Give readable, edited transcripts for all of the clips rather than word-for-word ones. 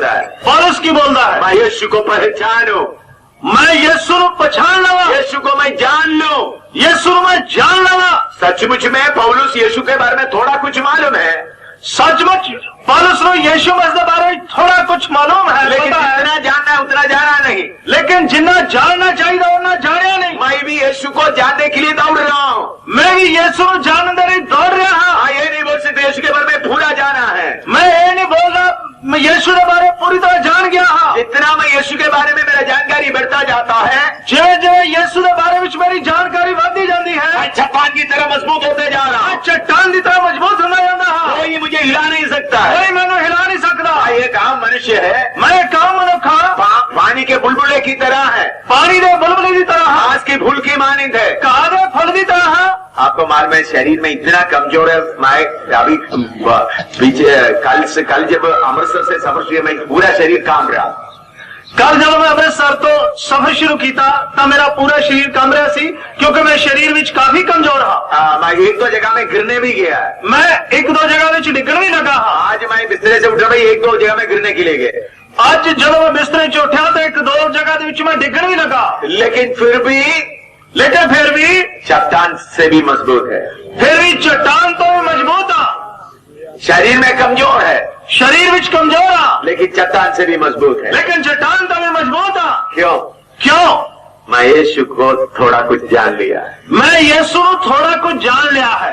बोलता है? पौलुस की बोलता है मैं यीशु को पहचानू, मैं यीशु को पहचान लगा, यीशु को मैं जान लूं। यीशु मैं जान लगा। सचमुच में पौलुस यीशु के बारे में थोड़ा कुछ मालूम है, सचमुच पौलुस को यीशु मसीह के बारे में थोड़ा कुछ मालूम है, लेकिन जितना जानना है उतना जाना नहीं। लेकिन जितना जानना चाहिए उतना जाना नहीं। मैं भी यीशु को जानने के लिए दौड़ रहा हूँ। मैं भी यीशु को जानने के लिए दौड़ रहा हूँ। ये नहीं बोल सकते यीशु के बारे में पूरा जाना है। मैं ये नहीं बोल रहा मैं यीशु के बारे में पूरी तरह जान गया हूँ। जितना मैं यीशु के बारे में मेरा जानकारी बढ़ता जाता है, जो जो यीशु के बारे में मेरी जानकारी बढ़ती जाती है, चट्टान की तरह मजबूत होते जा रहा हूँ। चट्टान की तरह मजबूत होता जाता है। कोई मुझे हिला नहीं सकता है, कोई मैंने हिला नहीं सकता। ये काम मनुष्य है, मैं काम मनुष्य पानी के बुलबुले की तरह है, पानी दे बुलबुले की तरह, घास की फूल की मानिंद है, काले फल की तरह है। आपको मालूम है शरीर में इतना कमजोर है। मैं अभी पीछे कल जब अमृतसर से सफर किया, मैं पूरा शरीर काम रहा। कल जब मैं अमृतसर तो सफर शुरू किया तब मेरा पूरा शरीर काम रहा सी, क्योंकि मैं शरीर में काफी कमजोर हाँ। मैं एक दो जगह में गिरने भी गया, मैं एक दो जगह में डिगन भी लगा हाँ। आज मैं बिस्तरे से उठा, भाई एक दो जगह में गिरने के लिए गए। आज जब मैं बिस्तरे से उठा तो एक दो जगह में डिगन भी लगा, लेकिन फिर भी चट्टान से भी मजबूत है। फिर भी चट्टान तो मजबूत है। शरीर में कमजोर है, शरीर में कमजोर है, लेकिन चट्टान से भी मजबूत है। लेकिन चट्टान तो भी मजबूत है। क्यों? मैं यीशु को थोड़ा कुछ जान लिया है। मैं यीशु को थोड़ा कुछ जान लिया है।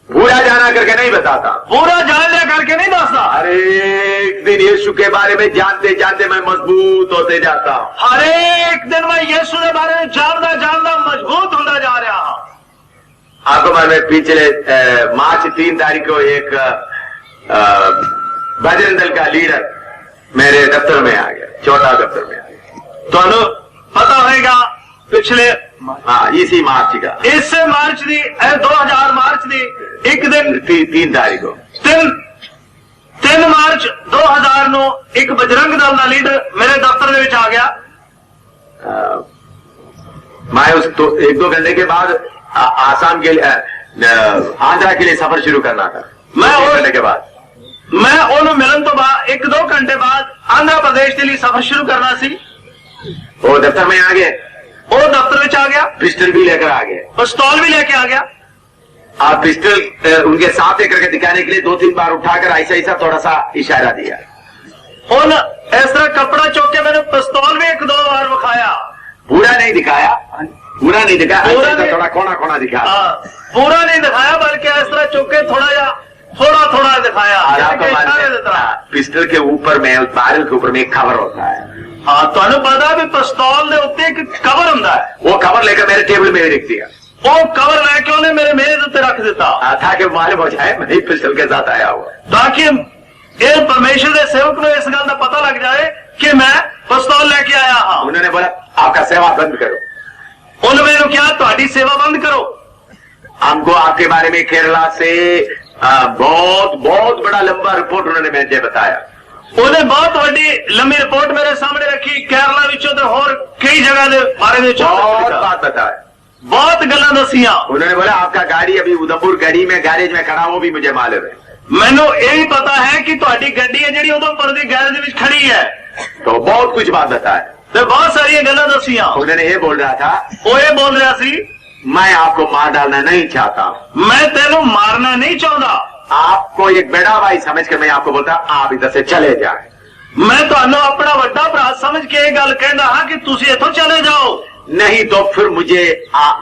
पूरा जाना करके नहीं बताता, पूरा जान लिया करके नहीं दसता। हर एक दिन यीशु के बारे में जानते जानते मैं मजबूत होते जाता हूँ। हर एक दिन मैं यीशु के बारे में जानना मजबूत होता जा रहा हूँ। आपको मैं पिछले मार्च 3 तारीख को एक बजरंग दल का लीडर मेरे दफ्तर में आ गया, छोटा दफ्तर में आ गया। तो पता होगा पिछले इसी मार्च का, इससे मार्च दी 2000 मार्च दी एक दिन 3 तारीख को 3 मार्च 2000 नो एक बजरंग दल का लीडर मेरे दफ्तर में आ गया। मैं उस तो 1-2 घंटे के बाद आसाम के लिए आंध्रा के लिए सफर शुरू करना था। मैं 1 घंटे के बाद मैं उन्होंने मिलन तो बाद 1-2 घंटे बाद आंध्र प्रदेश के लिए सफर शुरू करना सी। वो दफ्तर में आ गए, वो दफ्तर में आ गया, पिस्टल भी लेकर आ गए, पिस्तौल भी लेके आ गया। आप पिस्टल उनके साथ लेकर के दिखाने के लिए 2-3 बार उठाकर ऐसा थोड़ा सा इशारा दिया। उन इस तरह कपड़ा चौक के मैंने पिस्तौल भी 1-2 बार दिखाया। पूरा नहीं दिखाया, पूरा नहीं दिखाया, थोड़ा कोना दिखाया। पूरा नहीं दिखाया, बल्कि इस तरह चौके थोड़ा दिखाया। पिस्टल के ऊपर में, बैरल के ऊपर में एक कवर होता है। हाँ, तो पता भी पिस्तौल के उत्ते एक कवर होता है। वो कवर लेकर मेरे टेबल में रख दिया। वो कवर लेके उन्हें मेरे मेज उत्ते रख देता ताकि मालूम हो जाए मैं पिस्टल के साथ आया हुआ, ताकि परमेश्वर के सेवक को इस गल का पता लग जाए कि मैं पिस्तौल लेके आया हाँ। उन्होंने बोला आपका सेवा बंद करो। उन्होंने क्या तुम्हारी सेवा बंद करो। हमको आपके बारे में केरला से बहुत बड़ा लंबा रिपोर्ट उन्होंने मुझे बताया। उन्हें बहुत बड़ी लंबी रिपोर्ट मेरे सामने रखी, केरला विचों तो और कई जगह के बारे में बहुत बात बताया, बहुत गल्लां दसियां। उन्होंने बोला आपका गाड़ी अभी उधमपुर गढ़ी में गैरेज में खड़ा, वो भी मुझे मालूम है। मैनू यही पता है कि तुम्हारी गड्डी है जी उधमपुर की गैरेज में खड़ी है। तो बहुत कुछ बात बताया, तो बहुत सारी गल्लां दसियां। उन्होंने ये बोल रहा था, वो ये बोल रहा सी मैं आपको मार डालना नहीं चाहता, मैं तेनू मारना नहीं चाहता, आपको एक बड़ा भाई समझ कर मैं आपको बोलता आप इधर से चले जाए। मैं तो अपना बड़ा भरा समझ के ये गल कहना हाँ कि तुसी इथों चले जाओ, नहीं तो फिर मुझे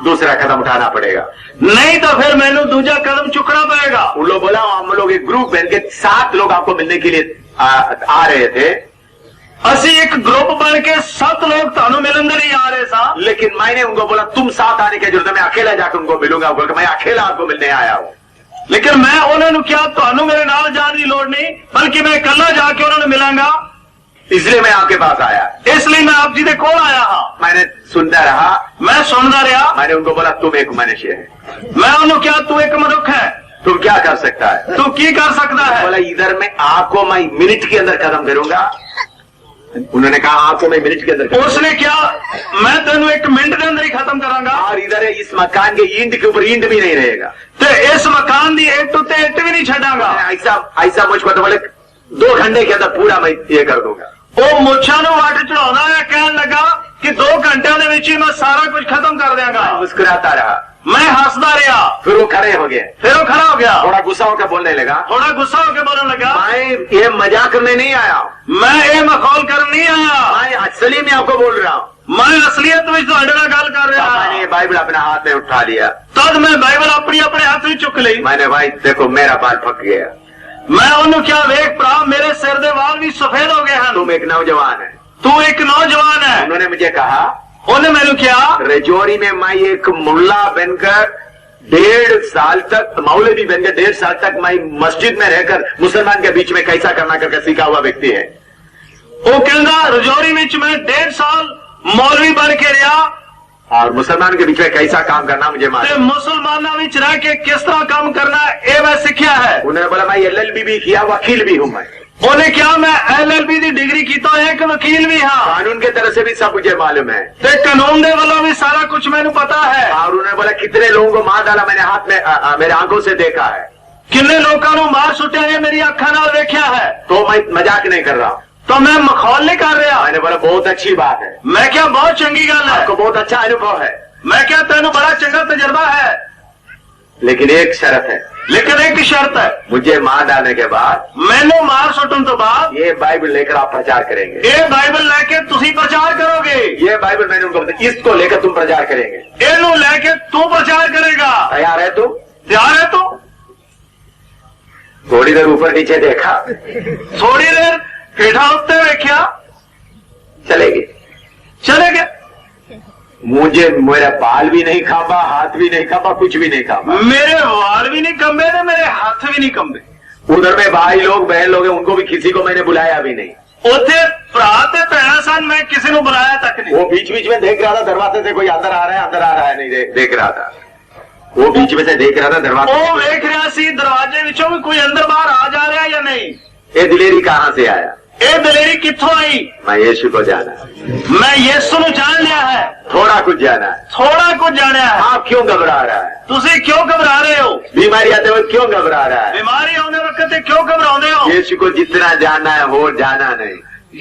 दूसरा कदम उठाना पड़ेगा, नहीं तो फिर मैंने दूसरा कदम चुकना पड़ेगा। उन लोग बोला हम लोग एक ग्रुप बन के 7 लोग आपको मिलने के लिए आ रहे थे। असी एक ग्रुप बन के 7 लोग थानू मिलन नहीं आ रहे सा, लेकिन मैंने उनको बोला तुम साथ आने की जरूरत है, मैं अकेला जाकर उनको मिलूंगा, बोल मैं अकेला आपको मिलने आया हूं। लेकिन मैं उन्होंने क्या थानू मेरे नाल जाने की लोड़ नहीं, बल्कि मैं कला जाके उन्होंने मिलांगा, इसलिए मैं आपके पास आया, इसलिए मैं आप जी के कोल आया हाँ। मैंने सुनता रहा, मैं सुनता रहा। मैंने उनको बोला तुम एक मनुष्य है, मैं उन्होंने क्या तू एक मनुष्य है, तुम क्या कर सकता है, तू की कर सकता है। बोला इधर मैं आपको मैं मिनट के अंदर खत्म करूंगा। उन्होंने कहा आपको मैं मिनट के अंदर, उसने क्या मैं तेन 1 मिनट के अंदर ही खत्म करांगा, और इधर इस मकान के ईंट के ऊपर ईंट भी नहीं रहेगा, तो इस मकान की ईंट उत्ते ईंट भी नहीं छड़ांगा। ऐसा मुझको तो बोले 2 घंटे के अंदर पूरा मैं ये कर दूंगा। ਉਹ ਮੁੱਛਾਂ ਨੂੰ ਵੱਟ ਚੜਾਉਂਦਾ ਹੈ, ਕਹਿਣ ਲੱਗਾ ਕਿ 2 ਘੰਟਿਆਂ ਦੇ ਵਿੱਚ ਹੀ ਮੈਂ ਸਾਰਾ ਕੁਝ ਖਤਮ ਕਰ ਦਿਆਂਗਾ। मुस्कुराता रहा, मैं हंसदा रहा। फिर वो खड़े हो गए, फिर वो खड़ा हो गया, थोड़ा गुस्सा होकर बोलने लगा, थोड़ा गुस्सा होकर बोलने लगा, मैं ये मजाक करने नहीं आया हूँ, मैं ये मखौल करने नहीं आया, मैं असली में आपको बोल रहा हूँ। मैं असलियत में ਤੁਹਾਡੇ ਨਾਲ ਗੱਲ कर रहा मैंने हूं। ये बाइबल अपने हाथ में उठा लिया, तद मैं बाइबल अपनी अपने हाथ में चुक ली। मैंने भाई देखो मेरा बाल पक गया, मैं ਉਹਨੂੰ ਕਿਹਾ ਵੇਖ ਭਰਾ ਮੇਰੇ ਸਿਰ ਦੇ ਵਾਲ ਵੀ ਸਫेद हो गए ਹਨ, तुम एक नौजवान है। तू एक नौजवान है। उन्होंने मुझे कहा, ਉਹਨੇ ਮੈਨੂੰ ਕਿਹਾ रजौरी में मैं एक मुल्ला बनकर 1.5 साल तक, मौलवी बनकर 1.5 साल तक मैं मस्जिद में रहकर मुसलमान के बीच में कैसा करना करके सीखा हुआ व्यक्ति है। ਉਹ ਕਹਿੰਦਾ ਰਜੌਰੀ ਵਿੱਚ मैं 1.5 साल मौलवी बन के रहा और मुसलमान के बीच में कैसा काम करना मुझे ਤੇ मालूम। ਮੁਸਲਮਾਨਾਂ ਵਿੱਚ ਰਹਿ ਕੇ ਕਿਸ ਤਰ੍ਹਾਂ ਕੰਮ ਕਰਨਾ ਇਹ ਮੈਂ ਸਿੱਖਿਆ ਹੈ। उन्होंने बोला मैं LLB भी किया, वकील भी हूं मैं, ਉਹਨੇ ਕਿਹਾ ਮੈਂ LLB ਦੀ ਡਿਗਰੀ ਕੀਤਾ ਹੋਇਆ ਇੱਕ ਵਕੀਲ ਵੀ ਹਾਂ कानून की तरफ से भी सब मुझे मालूम है। ਤੇ ਕਾਨੂੰਨ ਦੇ ਵੱਲੋਂ भी सारा कुछ ਮੈਨੂੰ पता है। और उन्होंने बोला कितने लोगों को मार डाला मैंने हाथ में मेरे आंखों से देखा है, ਕਿੰਨੇ ਲੋਕਾਂ ਨੂੰ ਮਾਰ ਸੁੱਟਿਆ ਇਹ ਮੇਰੀ ਅੱਖਾਂ ਨਾਲ ਵੇਖਿਆ ਹੈ। तो मैं मजाक नहीं कर रहा हूं। तो मैं मखौल नहीं कर रहा। मैंने बोला बहुत अच्छी बात है, मैं क्या बहुत चंगी गल है, आपको बहुत अच्छा अनुभव है, मैं क्या तेनू बड़ा चंगा तजर्बा है, लेकिन एक शर्त है, लेकिन एक शर्त है, मुझे मार डालने के बाद मैनू मार सुटन तो बाद ये बाइबल लेकर आप प्रचार करेंगे। ये बाइबल लेके तुसी प्रचार करोगे। ये बाइबल मैंने उनको बताया, इसको लेकर तुम प्रचार करेंगे। इनू लेके तू प्रचार करेगा। तैयार है तू? तैयार है तू? थोड़ी देर ऊपर नीचे देखा, थोड़ी देर हेठा उत्ते वेख्या, चले गए। चले गए। मुझे मेरा बाल भी नहीं कांपा, हाथ भी नहीं कांपा, कुछ भी नहीं कांपा। मेरे वाल भी नहीं कंबे थे, मेरे हाथ भी नहीं कंबे। उधर में भाई लोग बहन लोग हैं, उनको भी किसी को मैंने बुलाया भी नहीं। उथे भरा ते भैणा सन, मैं किसी को बुलाया तक नहीं। वो बीच बीच में देख रहा था दरवाजे से कोई अंदर आ रहा है, अंदर आ रहा है, नहीं देख रहा था। वो बीच में से देख रहा था दरवाजे। वो वेख रहा सी दरवाजे विचों भी कोई अंदर बाहर आ जा रहा या नहीं। ये दिलेरी कहाँ से आया? ये दलेरी कित्थों आई? मैं यीशु को जाना है, मैं यीशु ਨੂੰ जान लिया है। थोड़ा कुछ जाना है। थोड़ा कुछ जाना है। आप क्यों घबरा रहा है? तुसी क्यों घबरा रहे हो? बीमारी आते वक्त क्यों घबरा रहा है? बीमारी आने वक्त क्यों घबराते हो? यीशु को जितना जानना है वो जाना नहीं।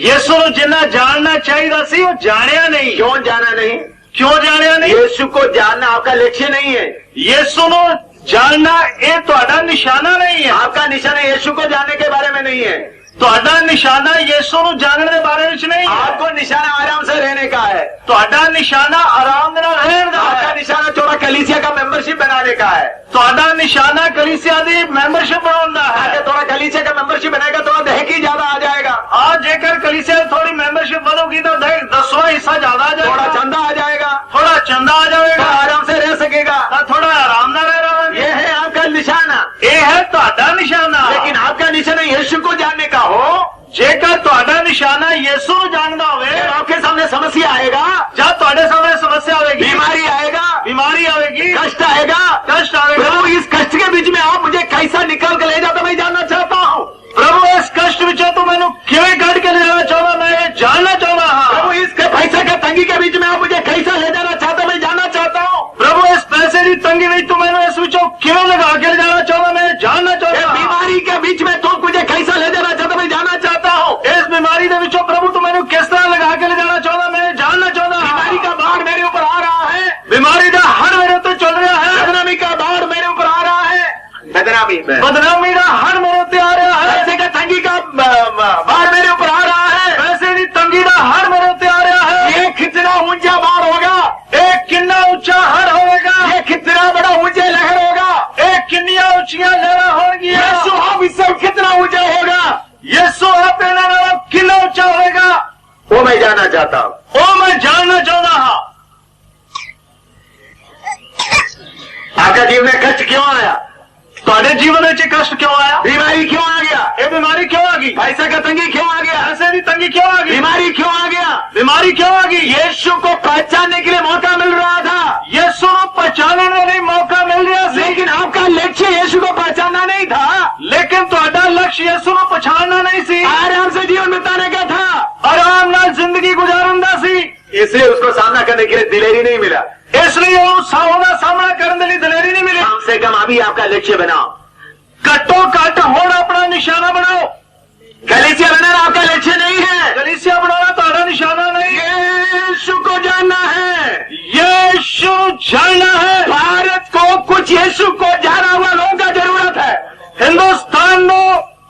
यीशु ਨੂੰ जिन्ना जानना चाहिए सी वो जानिया नहीं। क्यों जाना नहीं? क्यों जानिया नहीं? यीशु को जानना आपका लक्ष्य नहीं है। यीशु ਨੂੰ जानना ये ਤੁਹਾਡਾ निशाना नहीं है। आपका निशाना यीशु को जानने के बारे में नहीं है। ਤੁਹਾਡਾ ਨਿਸ਼ਾਨਾ ਯਿਸੂ ਨੂੰ ਜਾਣਨ ਦੇ ਬਾਰੇ ਵਿੱਚ ਨਹੀਂ ਹੈ। आपको निशाना आराम से रहने का है। ਤੁਹਾਡਾ ਨਿਸ਼ਾਨਾ ਆਰਾਮ ਨਾਲ ਰਹਿਣ ਦਾ आपका ਹੈ। निशाना थोड़ा कलीसिया का मेंबरशिप बनाने का है। ਤੁਹਾਡਾ ਨਿਸ਼ਾਨਾ ਕਲੀਸਿया ਦੀ ਮੈਂਬਰਸ਼ਿਪ ਬਣਾਉਣ ਦਾ अगर है। थोड़ा कलीसिया का मेंबरशिप बनाएगा थोड़ा दहकी ज्यादा आ जाएगा, आज जेकर कलीसिया में थोड़ी मेंबरशिप बढ़ोगी तो 10वां हिस्सा ज्यादा आ थोड़ा जाएगा, चंदा आ जाएगा, थोड़ा चंदा आ थोड़ा जाएगा, आराम से रह सकेगा। तो थोड़ा आराम ना रह रहा ये है आपका निशाना। ये है ਤੁਹਾਡਾ ਨਿਸ਼ਾਨਾ। लेकिन आपका निशाना यीशु को जानने का हो, जेकर ਤੁਹਾਡਾ ਨਿਸ਼ਾਨਾ ਯਿਸੂ ਨੂੰ ਜਾਣਦਾ ਹੋਵੇ, फिर आपके सामने समस्या आएगा, जब ਤੁਹਾਡੇ ਸਾਹਮਣੇ समस्या आएगी, बीमारी आएगा, बीमारी आएगी, कष्ट आएगा, कष्ट आएगा, प्रभु इस कष्ट के बीच में आप मुझे कैसा निकाल कर ले जाता मैं जानना चाहता हूँ। प्रभु इस कष्ट विचों तू मैनू किवें कढ के ले जाना चाहता, मैं ये जानना चाहता हाँ। प्रभु इस पैसे के तंगी के बीच में आप मुझे कैसा ले जाना चाहता मैं जानना चाहता हूँ। प्रभु इस पैसे की तंगी में तू मैनू इस विचों किवें लगा के ले जाना चाहता, मैं जानना ये चाहता। बीमारी के बीच में तू मुझे कैसा ले जाना चाहता मैं जानना चाहता हूँ। इस बीमारी के विचों प्रभु तू मैनू किस तरह लगा के ले जाना चाहता, मैं जानना चाहता। बीमारी का बाढ़ मेरे ऊपर आ रहा है, बीमारी का हर मेरे उत्ते चल रहा है, बदनामी का बाढ़ मेरे ऊपर आ रहा है, बदनामी बदनामी का हर मेरे उत्ते आ रहा है, पैसे का तंगी का बाढ़ मेरे ऊपर आ रहा है। पैसे की तंगी का हर मेरे उत्ते आ रहा है। ये कितना ऊंचा बाढ़ होगा, एक किन्ना ऊंचा हर होगा, ये कितना बड़ा ऊंचे लहर होगा, एक किन्निया ऊंचिया लहरा होगी। यीशु आप इससे कितना ऊंचा होगा, यीशु आप इन्हां नालों किन्ना ऊंचा होगा, वो मैं जानना चाहता हूँ। वो मैं जानना चाहता हाँ। आपका जीवन में कष्ट क्यों आया? ਤੁਹਾਡੇ जीवन में कष्ट क्यों आया? बीमारी क्यों आ गया? ये बीमारी क्यों आ गई? पैसे का तंगी क्यों आ गया? पैसे की तंगी क्यों आ गई? बीमारी क्यों आ गया? बीमारी क्यों आ गई? यीशु को पहचानने के लिए मौका मिल रहा था, यीशु को पहचानने का नहीं मौका मिल रहा सी, लेकिन आपका लक्ष्य यीशु को पहचानना नहीं था, लेकिन ਤੁਹਾਡਾ लक्ष्य यीशु को पहचानना नहीं सी, आराम से जीवन बिताने का था, आराम नाल जिंदगी गुजारन दा सी। इसलिए उसको सामना करने के लिए दिलेरी नहीं मिला। इसलिए ਉਹਦਾ सामना करने के लिए दलेरी नहीं मिली। कम से कम अभी आपका लक्ष्य बनाओ, घट्टो घट हुण अपना निशाना बनाओ। कलीसिया बनाना आपका लक्ष्य नहीं है। कलीसिया बनाना तुम्हारा निशाना नहीं है। यीशु को जानना है, यीशु जानना है। भारत को कुछ यीशु को जाना हुआ लोगों का जरूरत है। हिंदुस्तान नो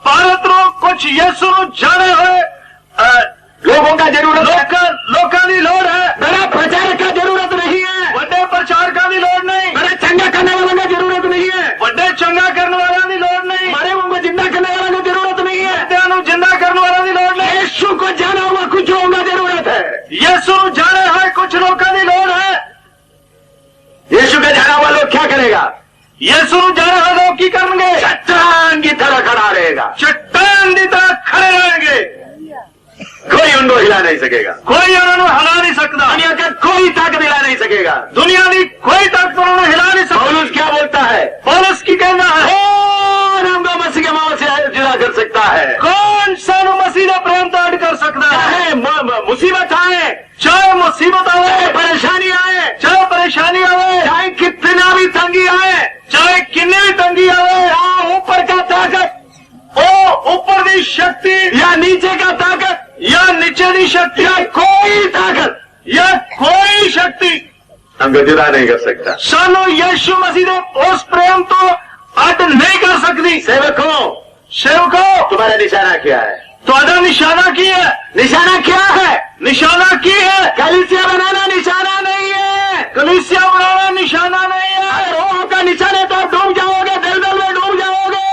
भारत नो कुछ यीशु जाने हुए लोगों का जरूरत है। लोगों की लोड़ है। बड़ा प्रचारक का जरूरत नहीं है, बड़े प्रचार का भी लोड़ नहीं। बड़ा चंगा करने वालों का जरूरत नहीं है, बड़े चंगा करने वाला की लोड़ नहीं। मरे हुओं को जिंदा करने वालों की जरूरत नहीं है, जिंदा करने वाला की लोड़ नहीं। यीशु को जाना हुआ कुछ लोगों का जरूरत है। यीशु जाने हुए कुछ लोगों की लोड़ है। यीशु का जाना हुआ लोग क्या करेगा? यीशु जाने हुए लोग की करेंगे? चट्टान की तरह खड़ा रहेगा। चट्टान की तरह खड़े रहेंगे। कोई उनको हिला नहीं सकेगा, कोई उन्होंने हिला नहीं सकता। दुनिया का कोई ताकत हिला नहीं सकेगा। दुनिया की कोई ताकत उन्होंने हिला नहीं सकता। पौलुस क्या बोलता है? पौलुस की कहना है, कौन हमको मसीह के मांव से जुदा कर सकता है? कौन सानू मसीह ने प्रेम ताड़ कर सकता है? चाहे मुसीबत आए, चाहे मुसीबत चाहे आवे, परेशानी आए, चाहे परेशानी आवे, चाहे कितना भी तंगी आए, चाहे किन्नी भी तंगी आवे, या ऊपर का ताकत ओ ऊपर की शक्ति या नीचे का ताकत या नीचे की शक्ति या कोई ताकत या कोई शक्ति हमको जुदा नहीं कर सकता। सानू यीशु मसीह ने उस प्रेम तो अड नहीं कर सकती। सेवकों तुम्हारा निशाना क्या है? तुम्हारा निशाना की है? निशाना क्या है? निशाना की है? कलीसिया बनाना निशाना नहीं है। कलीसिया बनाना निशाना नहीं है। अगर वो आपका निशाना है तो आप डूब जाओगे, दलदल में डूब जाओगे।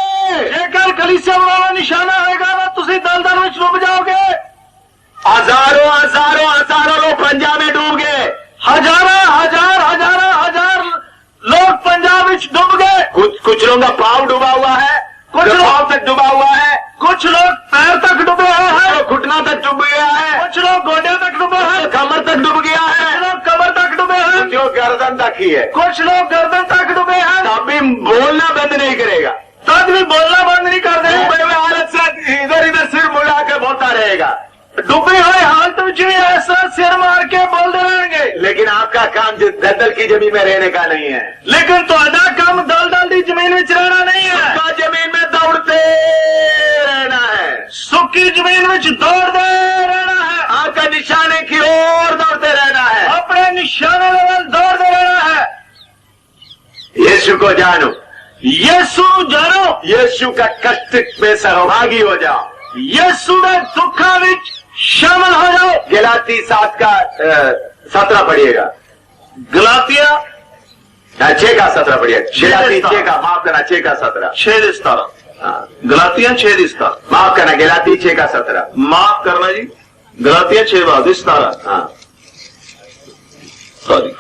जेकर कलीसिया बनाना निशाना होगा ना तुसी दलदल में डूब जाओगे। हजारों हजारों हजारों लोग पंजाब में डूब गए। हजार लोग पंजाब में डूब गए। कुछ लोगों का पाँव डूबा हुआ है, कुछ लोग पाँव तक डूबा हुआ है, कुछ लोग पैर तक डूबे हैं, घुटना तक डूब गया है, कुछ लोग गोडे तक डूबे हैं, कमर तक डूब गया कुछ है, लोग कमर तक डूबे हैं, कुछ लोग गर्दन तक ही है। कुछ लोग गर्दन तक डूबे हैं। तब भी बोलना बंद नहीं करेगा, तब भी बोलना बंद नहीं कर देगा। डूबे हुए हालत से इधर इधर सिर मुड़ा के बोलता रहेगा। डूबे हुए हालत में भी ऐसा सिर मार के बोलते रहेंगे। लेकिन आपका काम दलदल की जमीन में रहने का नहीं है। लेकिन तुम्हारा काम दलदल की जमीन में रहना नहीं है। आपका जमीन में दौड़ते रहना है, सुखी जमीन में दौड़ते रहना है। आपका निशाने की ओर दौड़ते रहना है, अपने निशाने लेवल दौड़ते रहना है। यीशु को जानो, यीशु जानो, यीशु का कष्ट में सहभागी हो जाओ, यीशु में दुखा विच शामिल हो जाओ। गलाती 7 का 17 पढ़िएगा। गलातिया 6 का 17 पढ़िएगा। गलाती 6 का, माफ करना, 6 का 17। 6:17। हाँ, गलातिया 6:17। माफ करना, गलाती 6 का 17। माफ करना जी, गलातिया 6:17। हाँ, सॉरी।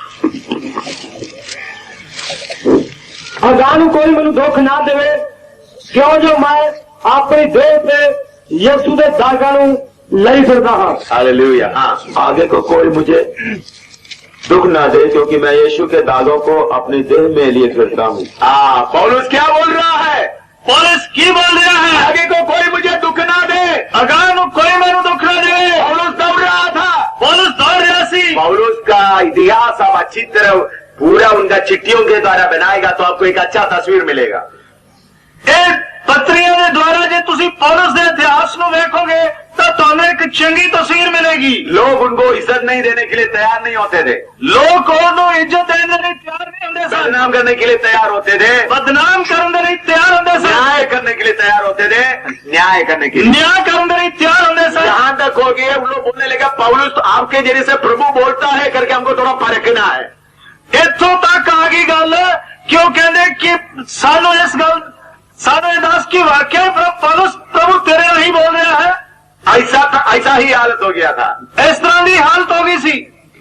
अगानू कोई मैनू दुख ना देवे, क्यों जो मैं अपनी देह पे यीशु के दागा लाई फिरदा हां। हालेलुया। हाँ, आगे को कोई मुझे दुख ना दे, क्योंकि मैं यीशु के दागों को अपनी देह में लिए फिरता हूँ। हाँ, पौलुस क्या बोल रहा है? पौलुस की बोल रहा है? आगे को कोई मुझे दुख ना दे। अगानू कोई मैनू दुख ना दे। पौलुस दौड़ रहा था, पौलुस दौड़ रहा सी। पौलुस का इतिहास आप अच्छी तरह पूरा उनका चिट्ठियों के द्वारा बनाएगा तो आपको एक अच्छा तस्वीर मिलेगा। एक पत्रियों के द्वारा जो तुसी पौलुस के इतिहास को देखोगे तो तुम्हें एक चंगी तस्वीर मिलेगी। लोग उनको इज्जत नहीं देने के लिए तैयार नहीं होते थे, लोग उन्होंने इज्जत देने के लिए तैयार नहीं होते सन। बदनाम करने के लिए तैयार होते थे, बदनाम करने के लिए तैयार होते सन। न्याय करने के लिए तैयार होते थे, न्याय करने के लिए। न्याय करने के लिए तैयार होते सन। जहां तक हो गए उन लोग बोलने लगे पौलुस तो आपके जरिए से प्रभु बोलता है करके हमको थोड़ा परखना है। इतों तक आ गई गल, क्यों कहते कि सानू इस गल सानू दास की वाक्य पौलुस प्रभु तेरे नहीं बोल रहा है। ऐसा ही हालत हो गया था, इस तरह की हालत हो गई सी।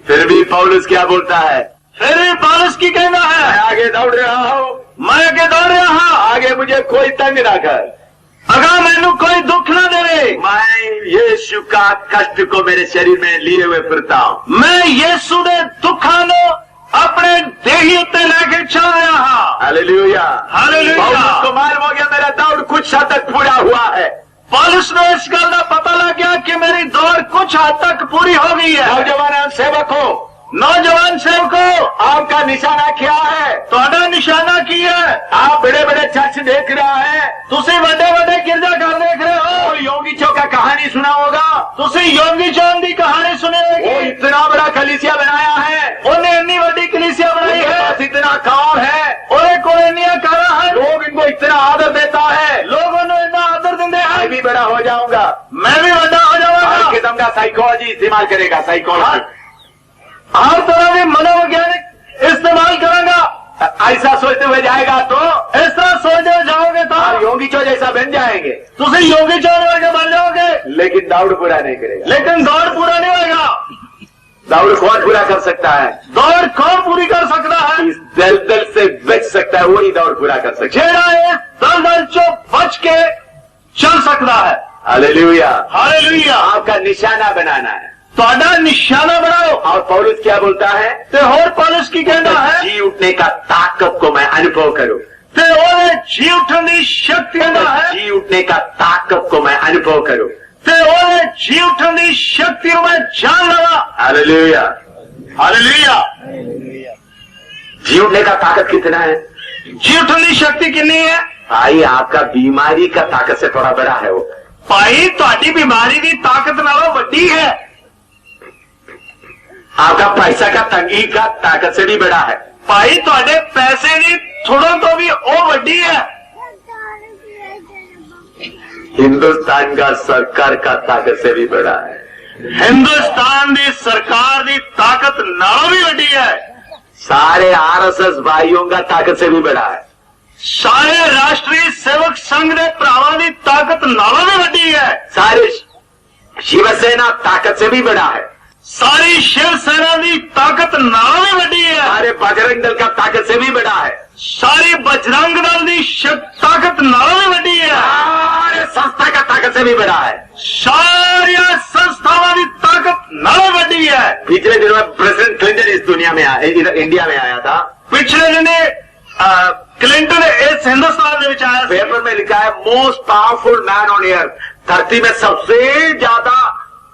फिर भी पौलुस क्या बोलता है? फिर भी पौलुस की कहना मैं है, आगे दौड़ रहा हूं, मैं आगे दौड़ रहा हूं, आगे मुझे कोई तंग ना कर, अगर मैनू कोई दुख ना देवे। मैं यीशु का कष्ट को मेरे शरीर में लिए हुए फिरता हूं। मैं यीशु ने दुखा नो अपने देही उत्ते लेके चल रहा हूं। Hallelujah, hallelujah. पौलुस को मालूम हो गया मेरा दौड़ कुछ हद तक पूरा हुआ है। पौलुस ने इस गल का पता लग गया कि मेरी दौड़ कुछ हद तक पूरी हो गई है। नौजवान सेवकों, नौजवान सेवकों, आपका निशाना क्या है? ਤੁਹਾਡਾ निशाना की है? आप बड़े बड़े चर्च देख रहा है, तुसी बड़े बड़े गिरजाघर देख रहे हो, और योगी चौका तुसी योगी चौन की कहानी वो सुने। इतना बड़ा कलीसिया बनाया है, उन्हें इतनी बड़ी कलीसिया बनाई उनके है, पास इतना कार है, उन्हें कोई इतनी कारा है, लोग इनको इतना आदर देता है। लोग उन्हें इतना आदर देते मैं हैं। भी बड़ा हो जाऊंगा, मैं भी बड़ा हो हर जाऊंगा। किस्म का साइकोलॉजी इस्तेमाल करेगा, साइकोलॉजी हर तरह के मनोवैज्ञानिक इस्तेमाल करूंगा। ऐसा सोचते हुए जाएगा तो इस तरह सोचते जाओगे तो आप योगी चो जैसा बन जाएंगे, तुम योगी चौन वर्गे बन जाओगे, लेकिन दौड़ पूरा नहीं करेगा। लेकिन दौड़ पूरा नहीं होगा। दौड़ कौन पूरा कर सकता है? दौड़ कौन पूरी कर सकता है? इस दलदल से बच सकता है, वही दौड़ पूरा कर सकता है। जेड़ा इस दलदल चो बच के चल सकता है। हालेलुया। हालेलुया। आपका निशाना बनाना है। ਤੁਹਾਡਾ निशाना बनाओ। और पौलुस क्या बोलता है? ते होर पौलुस की कहना है जी उठने का ताकत को मैं अनुभव करूं। ते ओदे जी उठन दी शक्ति कहना है जी उठने का ताकत को मैं अनुभव करूं। ते ओदे जी उठन दी शक्ति को मैं जान लवा। हालेलुया। हालेलुया। जी उठने का ताकत कितना है? जी उठन दी शक्ति कितनी है? भाई आपका बीमारी का ताकत से थोड़ा बड़ा है वो। भाई ਤੁਹਾਡੀ बीमारी दी ताकत नालों वड्डी है। आपका पैसा का तंगी का ताकत से भी बड़ा है। भाई ਤੁਹਾਡੇ पैसे दी थोड़ों तो भी ओ वड्डी है। हिंदुस्तान का सरकार का ताकत से भी बड़ा है। हिंदुस्तान दी सरकार दी ताकत नालों भी वड्डी है। सारे आरएसएस भाइयों का ताकत से भी बड़ा है। सारे राष्ट्रीय सेवक संघ दे भरावां दी ताकत नालों भी वड्डी है। सारे शिवसेना ताकत से भी बड़ा है। सारी शिवसेना की ताकत नालों भी वड्डी है। सारे बजरंग दल का ताकत से भी बड़ा है। सारी बजरंग दल की ताकत नालों भी वड्डी है। सारे संस्था का ताकत से भी बड़ा है। सारी संस्थावां की ताकत नालों वड्डी है। पिछले दिनों में प्रेसिडेंट क्लिंटन इस दुनिया में आया, इधर इंडिया में आया था। पिछले दिने क्लिंटन इस हिंदुस्तान में आया। पेपर में लिखा है most powerful man on earth, धरती में सबसे ज्यादा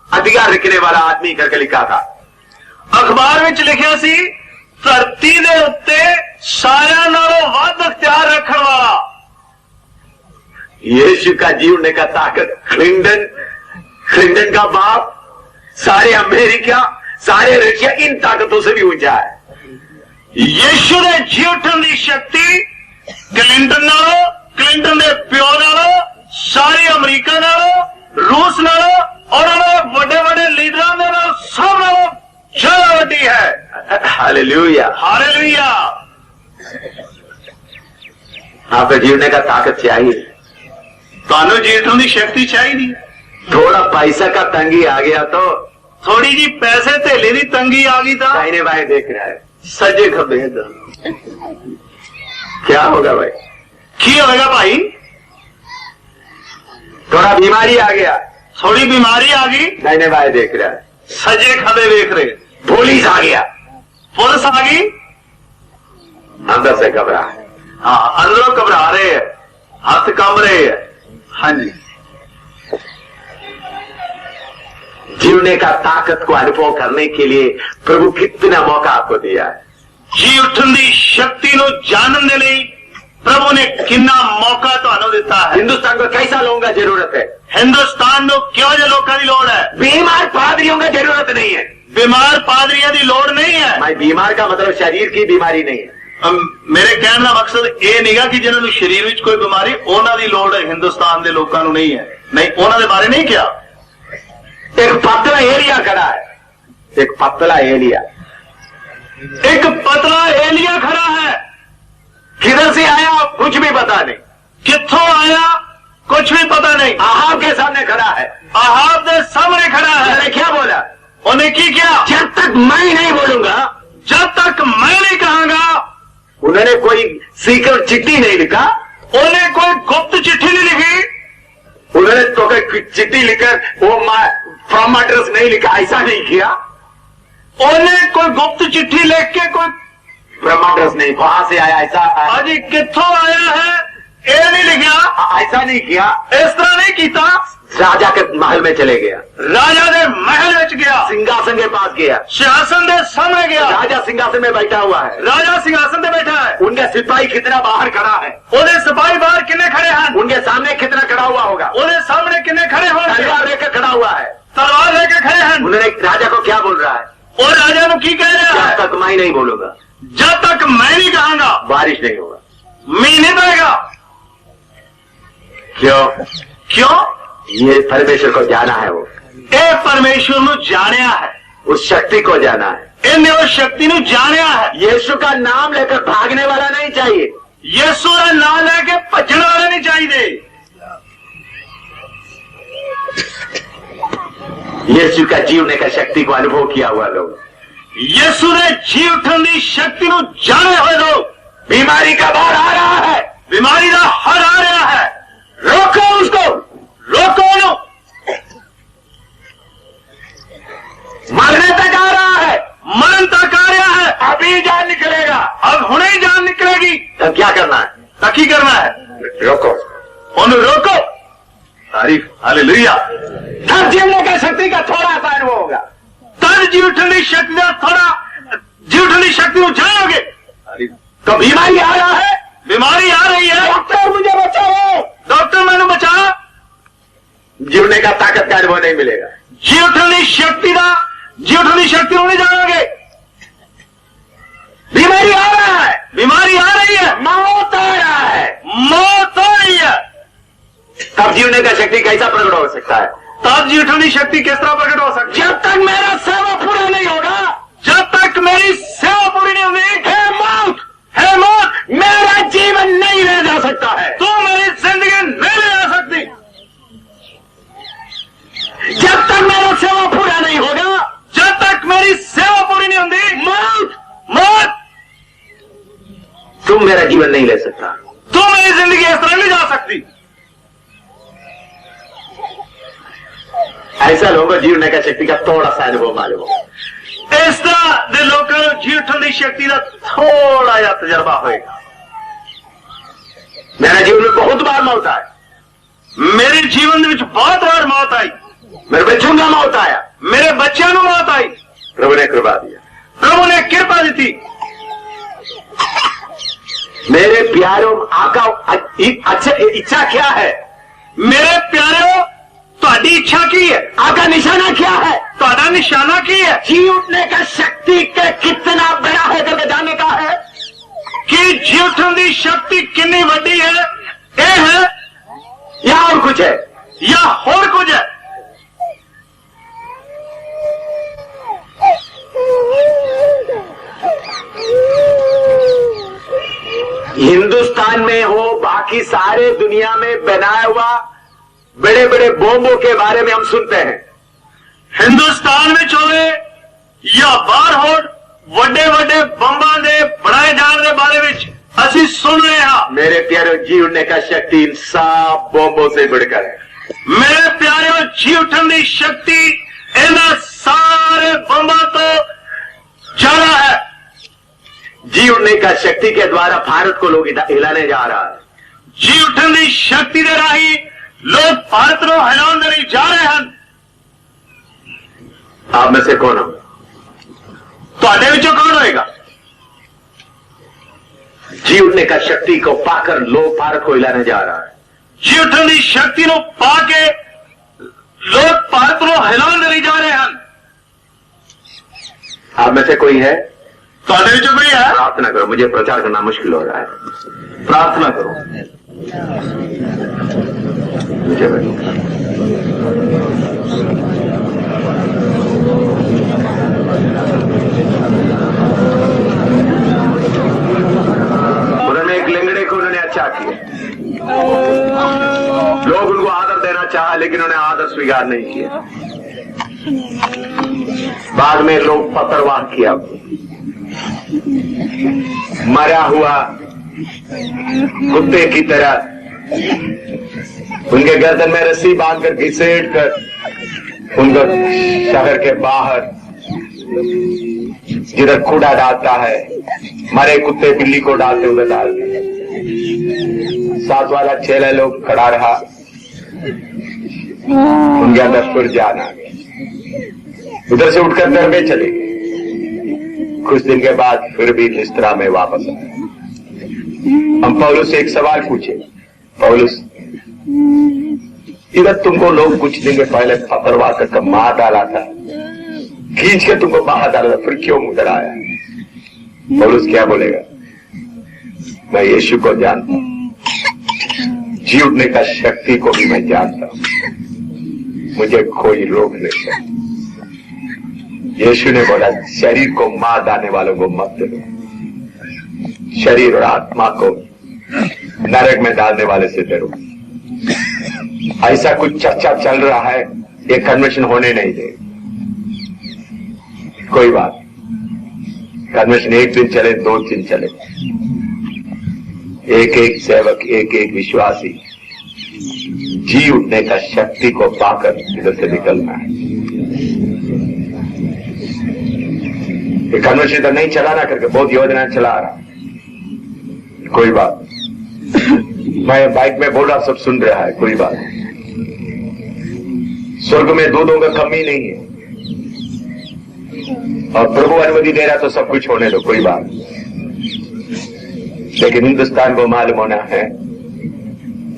अधिकार रखने वाला आदमी करके लिखा था। अखबार में लिखा सी धरती दे उत्ते सारियां नालों वध अख्तियार रखने वाला। यीशु का जीवन का ताकत क्लिंटन का बाप, सारे अमेरिका, सारे रशिया, इन ताकतों से भी ऊंचा है। यीशु ने जी उठन की शक्ति क्लिंटन नालों, क्लिंटन के प्यो नालों, सारी अमरीका नालों, रूस नालों और बड़े बड़े लीडरों ने सब नालों ज्यादा वड्डी है। हालेलुया। हालेलुया। आपका जीवने का ताकत चाहिए, ਤੁਹਾਨੂੰ जी उठन की शक्ति चाहिए। थोड़ा पैसा का तंगी आ गया तो थोड़ी जी पैसे धेले की तंगी आ गई तो दाहिने बाएं देख रहा है, सजे खबे क्या होगा भाई? की होगा भाई? थोड़ा बीमारी आ गया, थोड़ी बीमारी आ गई, दाहिने बाएं देख रहा है, सजे खबे देख रहे। पुलिस आ गया, पुलिस आ गई, अंदर से घबरा है। हाँ अंदरों घबरा रहे हैं, हाथ कंब रहे हैं। हाँ जी। जीवने का ताकत को अनुभव करने के लिए प्रभु कितना मौका आपको दिया है। जी उठन की शक्ति नो जानन दे लई प्रभु ने कितना मौका तो दिता है। हिंदुस्तान को कैसा लोगों का जरूरत है? हिंदुस्तान को क्यों जो लोगों की लोड़ है? बीमार पादरियों का जरूरत नहीं है। बीमार पादरियों की लोड़ नहीं है। भाई बीमार का मतलब शरीर की बीमारी नहीं है। मेरे कहने का मकसद ये नहीं कि जिन्होंने शरीर में कोई बीमारी उन्होंने लोड़ है, हिंदुस्तान के लोगों को नहीं है। नहीं, उन्होंने बारे नहीं किया। एक पतला एलिया खड़ा है, एक पतला एलिया, एक पतला एलिया खड़ा है। किधर से आया कुछ भी पता नहीं, कित्थों आया कुछ भी पता नहीं। अहाब के सामने खड़ा है, अहाब के सामने खड़ा है। मैंने क्या बोला? उन्हें की किया? जब तक मैं नहीं बोलूंगा, जब तक मैं नहीं कहूंगा। उन्होंने कोई सीक्रेट चिट्ठी नहीं लिखा, उन्हें कोई गुप्त चिट्ठी नहीं लिखी, उन्होंने तो कोई चिट्ठी लिखकर वो फ्रॉम एड्रेस नहीं लिखा, ऐसा नहीं किया। उन्हें कोई गुप्त चिट्ठी लिख के कोई फ्रॉम एड्रेस नहीं, वहां से आया ऐसा अजी कित्थों आया है ये नहीं लिखा, ऐसा नहीं किया। इस तरह नहीं किया। राजा के महल में चले गया, राजा ने महल में गया, सिंहासन के पास गया, सिंहासन के सामने गया। राजा सिंहासन में बैठा हुआ है, राजा सिंहासन पे बैठा है। उनके सिपाही कितना बाहर खड़ा है, उन्हें सिपाही बाहर कितने खड़े हैं, उनके सामने कितना खड़ा हुआ होगा, उन्हें सामने कितने खड़े होंगे, तलवार लेकर खड़ा हुआ है। तलवार लेके खड़े हैं। उन्होंने राजा को क्या बोल रहा है? और राजा ने की कह रहा है, जब तक मैं नहीं बोलूंगा जब तक मैं नहीं कहूंगा बारिश नहीं होगा। मी नहीं पड़ेगा। क्यों? ये परमेश्वर को जाना है, वो ए परमेश्वर नु जानिया है, उस शक्ति को जाना है। इन्हें उस शक्ति नु जानिया है। यीशु का नाम लेकर भागने वाला नहीं चाहिए, यीशु का नाम लेके भजन वाला नहीं चाहिए। यीशु का जीवने का शक्ति को अनुभव किया हुआ लोग, यीशु ने जी उठन की शक्ति नु जाने हुए लोग। बीमारी का बाढ़ आ रहा है, बीमारी का हर आ रहा है, रोको उसको, रोको नु। मरने तक आ रहा है, मरण तक आ रहा है, अभी जान निकलेगा। अब हुणे ही जान निकलेगी। तब क्या करना है? तकी करना है, रोको, उन्हें रोको। तारीफ, हालेलुया। तब जीवने का शक्ति का थोड़ा सा अनुभव होगा। तब जी उठन की शक्ति का थोड़ा जी उठन की शक्ति को जाओगे। तो बीमारी आ रहा है, बीमारी आ रही है, डॉक्टर मुझे बचाओ, डॉक्टर मैंने बचा। जीवने का ताकत का अनुभव नहीं मिलेगा। जी उठन की शक्ति का जी उठन की शक्ति को नहीं जाओगे। बीमारी आ रहा है, बीमारी आ रही है, मौत आ रहा है, मौत हो रही है। तब जीवने का शक्ति कैसा प्रकट हो सकता है? तब जी उठन की शक्ति किस तरह प्रकट हो सकती है? जब तक मेरा सेवा पूरा नहीं होगा, जब तक मेरी सेवा पूरी नहीं होगी, हे मौत, मेरा जीवन नहीं रह जा सकता है। तो मेरी जिंदगी नहीं रह सकती। जब तक मेरा सेवा पूरा नहीं होगा, जब तक मेरी सेवा पूरी नहीं होगी, मौत, तुम मेरा जीवन नहीं ले सकता। तो मेरी जिंदगी इस तरह नहीं जा सकती। ऐसा लोगों को जीवने का शक्ति का थोड़ा सा अनुभव मालूम हो। इस तरह के लोगों को जी उठन की शक्ति का थोड़ा या तजर्बा होगा। मेरा जीवन में बहुत बार मौत आई, मेरे जीवन में बहुत बार मौत आई, मेरे बच्चों का मौत आया, मेरे बच्चों को मौत आई। प्रभु ने कृपा दिया, प्रभु ने कृपा दी थी। मेरे प्यारों आका अच्छा इच्छा क्या है? मेरे प्यारे ਤੁਹਾਡੀ इच्छा की है? आका निशाना क्या है? ਤੁਹਾਡਾ निशाना की है? जी उठने का शक्ति के कितना बड़ा है करके जानने का है कि जी उठन की शक्ति कितनी बड़ी है, यह है या और कुछ है? या और कुछ है? हिंदुस्तान में हो, बाकी सारे दुनिया में बनाया हुआ बड़े बड़े बॉम्बों के बारे में हम सुनते हैं। हिंदुस्तान में चोवे या बाहर हो वड्डे वड्डे बंबा दे बनाए जाने के बारे में असि सुन रहे हैं। मेरे प्यारे, जी उठने का शक्ति इन सब बॉम्बों से बढ़कर है। मेरे प्यारे, जी उठन की शक्ति इन सारे बंबा तो ज्यादा है। जी उठने का शक्ति के द्वारा भारत को लोग हिलाने जा रहा है। जी उठन की शक्ति दे रही लोग भारत को हिलाने जा रहे हैं। आप में से कौन हो? ਤੁਹਾਡੇ ਵਿੱਚੋਂ कौन होएगा? जी उठने का शक्ति को पाकर लोग भारत को हिलाने जा रहा है। जी उठन की शक्ति को पाके लोग भारत को हिलाने जा रहे हैं। आप में से कोई है? ਤੁਹਾਡੇ ਵਿੱਚੋਂ कोई है? प्रार्थना करो, मुझे प्रचार करना मुश्किल हो रहा है। प्रार्थना करो मुझे। उन्होंने एक लिंगड़े को उन्होंने अच्छा किया, लोग उनको आदर देना चाहा लेकिन उन्हें आदर स्वीकार नहीं किया। बाद में लोग पत्थरवाह किया, मरा हुआ कुत्ते की तरह उनके गर्दन में रस्सी बांधकर घसीट कर उनको शहर के बाहर जिधर कूड़ा डालता है, मरे कुत्ते बिल्ली को डालते हुए डाल दिए। साथ वाला चेला लोग खड़ा रहा, उनके अंदर फिर जान आ गया। उधर से उठकर घर में चले गए। कुछ दिन के बाद फिर भी लिस्त्रा में वापस आए। हम पौलुस से एक सवाल पूछे, पौलुस इधर तुमको लोग कुछ दिन के पहले पकड़वा कर मार डाला था, खींच के तुमको बाहर डाला था, फिर क्यों उधर आया? पौलुस क्या बोलेगा? मैं यीशु को जानता हूं, जी उठने का शक्ति को भी मैं जानता हूं, मुझे कोई रोक नहीं सकता। यीशु ने बोला शरीर को मार डालने वालों को मत दो, शरीर और आत्मा को नरक में डालने वाले से डरो। ऐसा कुछ चर्चा चल रहा है, ये कन्वेंशन होने नहीं दे। कोई बात, कन्वेंशन एक दिन चले, 2 दिन चले, एक एक सेवक, एक एक विश्वासी जी उठने का शक्ति को पाकर इधर से निकलना है। ये कन्वेंशन इधर नहीं चलाना करके बहुत योजना चला रहा। कोई बात, मैं बाइक में बोल रहा, सब सुन रहा है, कोई बात। स्वर्ग में दूधों का कमी नहीं है, और प्रभु अनुमति दे रहा तो सब कुछ होने दो, कोई बात। लेकिन हिंदुस्तान को मालूम होना है,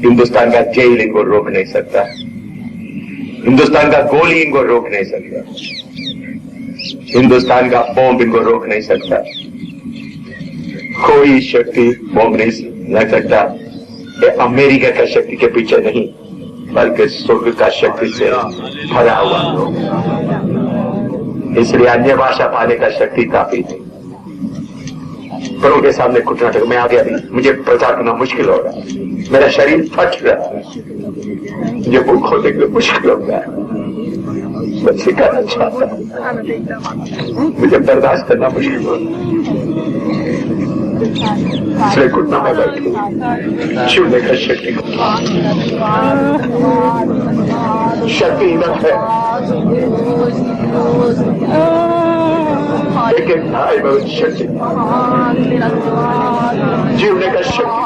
हिंदुस्तान का जेल इनको रोक नहीं सकता, हिंदुस्तान का गोली इनको रोक नहीं सकता, हिंदुस्तान का बॉम्ब इनको रोक नहीं सकता, कोई शक्ति बॉम्ब नहीं लग सकता। ये अमेरिका का शक्ति के पीछे नहीं, बल्कि स्वर्ग का शक्ति से भरा हुआ लोग। इसलिए अन्य भाषा पाने का शक्ति काफी थी। प्रभु के सामने घुटना टेक, मैं आ गया भी, मुझे प्रचार करना मुश्किल हो रहा है, मेरा शरीर फट रहा है, मुझे भूख होने के लिए मुश्किल हो रहा है, मैं सिखाना चाहता हूं, मुझे बर्दाश्त करना मुश्किल हो रहा है, इसलिए घुटना में बैठू, छूने का शक्ति शक्ति इधर है, लेकिन भाई बहुत शक्ति, जीवने का शक्ति,